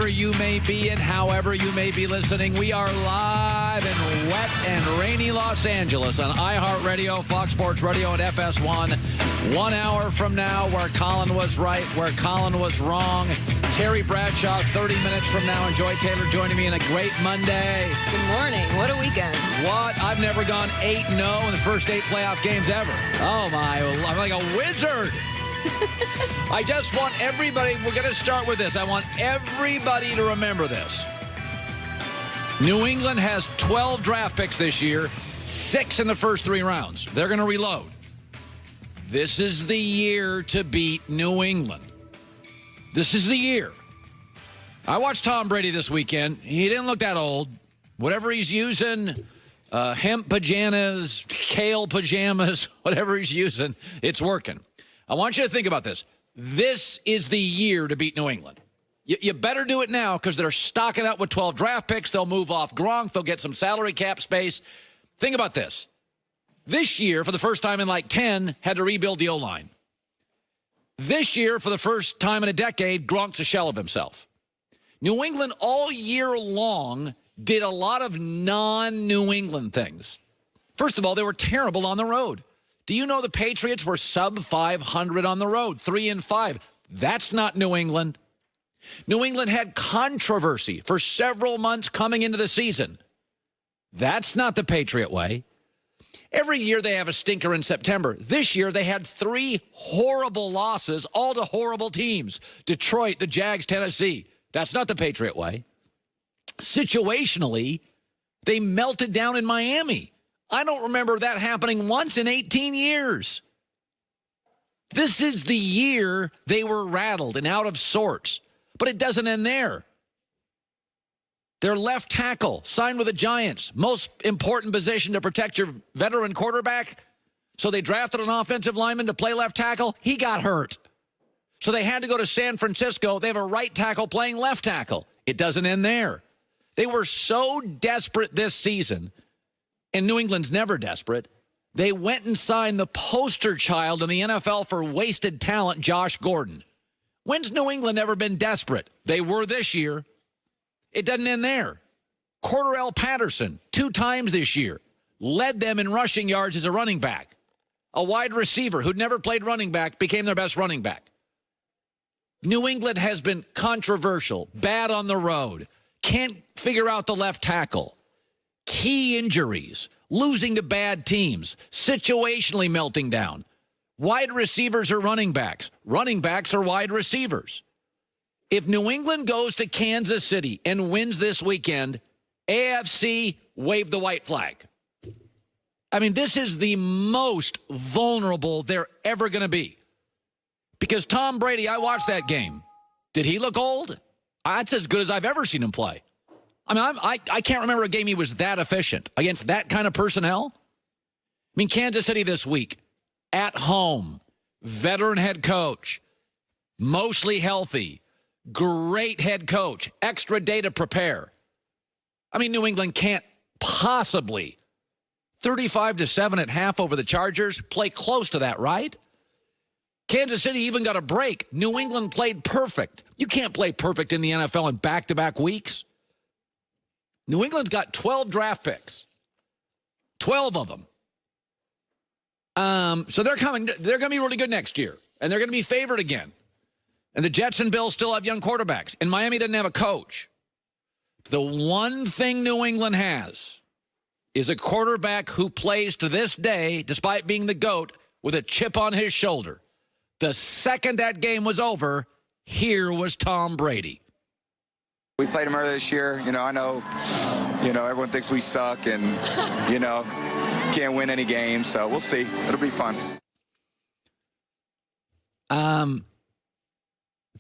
wherever you may be and however you may be listening. We are live in wet and rainy Los Angeles on iHeartRadio, Fox Sports Radio, and FS1. 1 hour from now, where Colin was right, where Colin was wrong. Terry Bradshaw, 30 minutes from now. And Joy Taylor joining me in a great Monday. Good morning. What a weekend. What? I've never gone 8-0 in the first 8 playoff games ever. Oh, my. I'm like a wizard. I just want everybody, we're going to start with this. I want everybody to remember this. New England has 12 draft picks this year, 6 in the first 3 rounds. They're going to reload. This is the year to beat New England. This is the year. I watched Tom Brady this weekend. He didn't look that old. Whatever he's using, hemp pajamas, kale pajamas, whatever he's using, it's working. I want you to think about this. This is the year to beat New England. You better do it now because they're stocking up with 12 draft picks. They'll move off Gronk. They'll get some salary cap space. Think about this. This year, for the first time in like 10, had to rebuild the O-line. This year, for the first time in a decade, Gronk's a shell of himself. New England all year long did a lot of non-New England things. First of all, they were terrible on the road. Do you know the Patriots were sub 500 on the road, 3-5? That's not New England. New England had controversy for several months coming into the season. That's not the Patriot way. Every year they have a stinker in September. This year they had 3 horrible losses, all to horrible teams. Detroit, the Jags, Tennessee. That's not the Patriot way. Situationally, they melted down in Miami. I don't remember that happening once in 18 years. This is the year they were rattled and out of sorts. But it doesn't end there. Their left tackle signed with the Giants, most important position to protect your veteran quarterback. So they drafted an offensive lineman to play left tackle. He got hurt. So they had to go to San Francisco. They have a right tackle playing left tackle. It doesn't end there. They were so desperate this season, and New England's never desperate, they went and signed the poster child in the NFL for wasted talent, Josh Gordon. When's New England ever been desperate? They were this year. It doesn't end there. Cordarrelle Patterson, 2 times this year, led them in rushing yards as a running back. A wide receiver who'd never played running back became their best running back. New England has been controversial, bad on the road, can't figure out the left tackle, key injuries, losing to bad teams, situationally melting down. Wide receivers are running backs. Running backs are wide receivers. If New England goes to Kansas City and wins this weekend, AFC, wave the white flag. I mean, this is the most vulnerable they're ever going to be. Because Tom Brady, I watched that game. Did he look old? That's as good as I've ever seen him play. I mean, I can't remember a game he was that efficient against that kind of personnel. I mean, Kansas City this week, at home, veteran head coach, mostly healthy, great head coach, extra day to prepare. I mean, New England can't possibly 35-7 at half over the Chargers, play close to that, right? Kansas City even got a break. New England played perfect. You can't play perfect in the NFL in back-to-back weeks. New England's got 12 draft picks. 12 of them. So they're coming. They're going to be really good next year. And they're going to be favored again. And the Jets and Bills still have young quarterbacks. And Miami doesn't have a coach. The one thing New England has is a quarterback who plays to this day, despite being the GOAT, with a chip on his shoulder. The second that game was over, here was Tom Brady. We played him earlier this year. I know, everyone thinks we suck and, can't win any games. So we'll see. It'll be fun.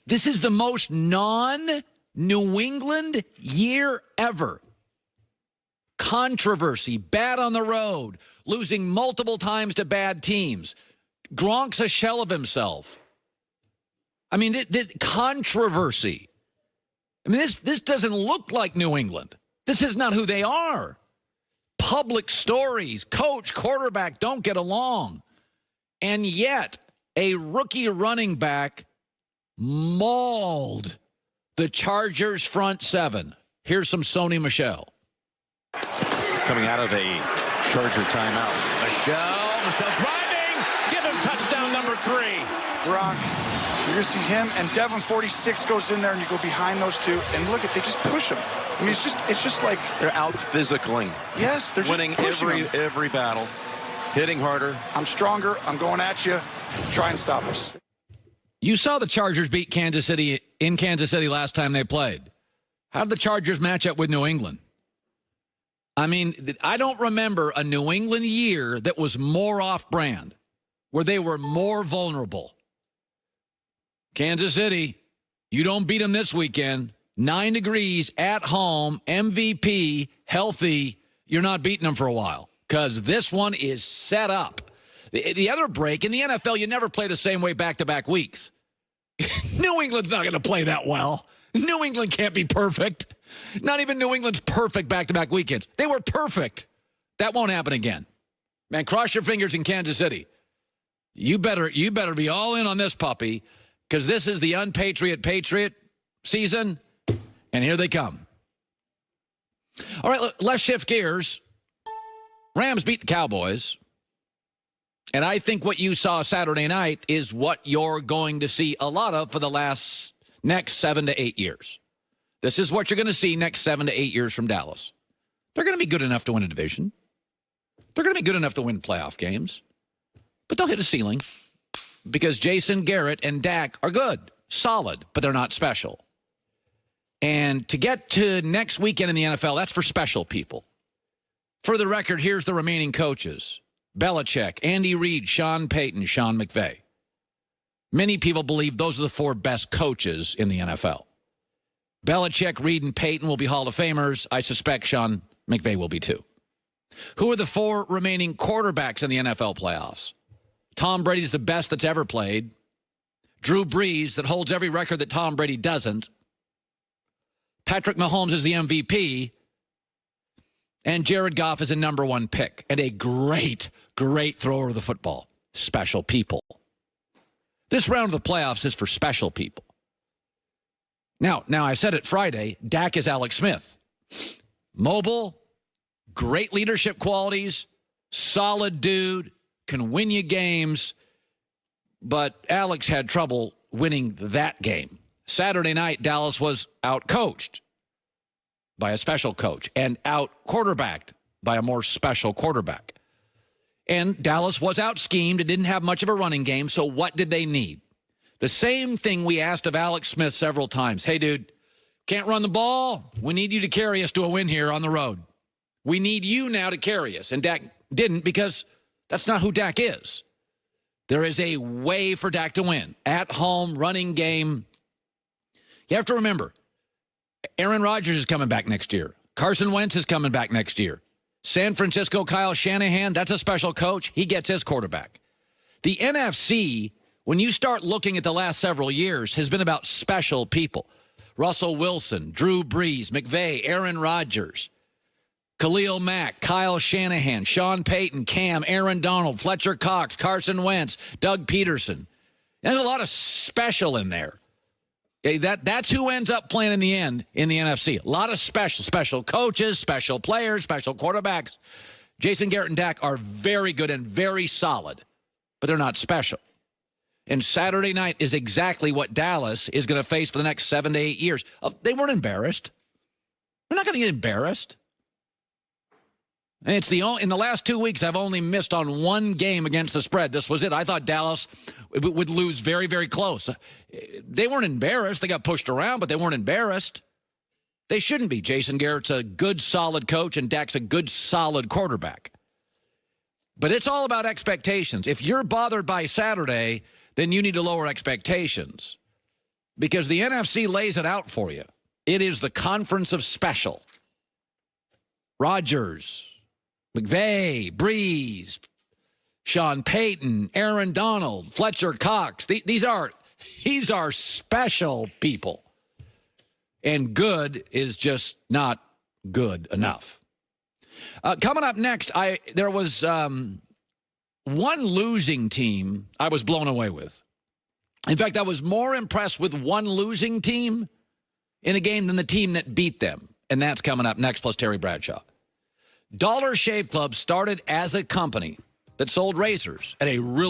This is the most non-New England year ever. Controversy, bad on the road, losing multiple times to bad teams. Gronk's a shell of himself. I mean, controversy. I mean, this doesn't look like New England. This is not who they are. Public stories, coach, quarterback don't get along. And yet, a rookie running back mauled the Chargers front seven. Here's some Sony Michel. Coming out of a Charger timeout. Michel's driving. Give him touchdown number 3. Gronk, you're going to see him, and Devlin 46 goes in there, and you go behind those two, and look at, they just push him. I mean, it's just like They're out physicaling. Yes, they're just winning pushing every battle, hitting harder. I'm stronger. I'm going at you. Try and stop us. You saw the Chargers beat Kansas City in Kansas City last time they played. How did the Chargers match up with New England? I mean, I don't remember a New England year that was more off-brand, where they were more vulnerable. Kansas City, you don't beat them this weekend. 9 degrees at home, MVP, healthy. You're not beating them for a while because this one is set up. The other break, in the NFL, you never play the same way back-to-back weeks. New England's not going to play that well. New England can't be perfect. Not even New England's perfect back-to-back weekends. They were perfect. That won't happen again. Man, cross your fingers in Kansas City. You better be all in on this puppy because this is the unpatriot Patriot season, and here they come. All right, let's shift gears. Rams beat the Cowboys. And I think what you saw Saturday night is what you're going to see a lot of for the next 7 to 8 years. This is what you're going to see next 7 to 8 years from Dallas. They're going to be good enough to win a division. They're going to be good enough to win playoff games. But they'll hit a ceiling because Jason Garrett and Dak are good, solid, but they're not special. And to get to next weekend in the NFL, that's for special people. For the record, here's the remaining coaches. Belichick, Andy Reid, Sean Payton, Sean McVay. Many people believe those are the 4 best coaches in the NFL. Belichick, Reid, and Payton will be Hall of Famers. I suspect Sean McVay will be too. Who are the 4 remaining quarterbacks in the NFL playoffs? Tom Brady's the best that's ever played. Drew Brees, that holds every record that Tom Brady doesn't. Patrick Mahomes is the MVP. And Jared Goff is a number 1 pick and a great, great thrower of the football. Special people. This round of the playoffs is for special people. Now I said it Friday, Dak is Alex Smith. Mobile, great leadership qualities, solid dude, can win you games, but Alex had trouble winning that game. Saturday night, Dallas was out-coached by a special coach and out-quarterbacked by a more special quarterback. And Dallas was out-schemed and didn't have much of a running game, so what did they need? The same thing we asked of Alex Smith several times. Hey, dude, can't run the ball? We need you to carry us to a win here on the road. We need you now to carry us. And Dak didn't because that's not who Dak is. There is a way for Dak to win. At home, running game. You have to remember, Aaron Rodgers is coming back next year. Carson Wentz is coming back next year. San Francisco, Kyle Shanahan, that's a special coach. He gets his quarterback. The NFC, when you start looking at the last several years, has been about special people. Russell Wilson, Drew Brees, McVay, Aaron Rodgers, Khalil Mack, Kyle Shanahan, Sean Payton, Cam, Aaron Donald, Fletcher Cox, Carson Wentz, Doug Peterson. There's a lot of special in there. That's who ends up playing in the end in the NFC. A lot of special coaches, special players, special quarterbacks. Jason Garrett and Dak are very good and very solid, but they're not special. And Saturday night is exactly what Dallas is going to face for the next 7 to 8 years. They weren't embarrassed. They're not going to get embarrassed. And it's in the last 2 weeks, I've only missed on 1 game against the spread. This was it. I thought Dallas would lose very, very close. They weren't embarrassed. They got pushed around, but they weren't embarrassed. They shouldn't be. Jason Garrett's a good, solid coach, and Dak's a good, solid quarterback. But it's all about expectations. If you're bothered by Saturday, then you need to lower expectations because the NFC lays it out for you. It is the conference of special. Rodgers, McVay, Brees, Sean Payton, Aaron Donald, Fletcher Cox. These are special people. And good is just not good enough. Coming up next, there was one losing team I was blown away with. In fact, I was more impressed with one losing team in a game than the team that beat them. And that's coming up next, plus Terry Bradshaw. Dollar Shave Club started as a company that sold razors at a really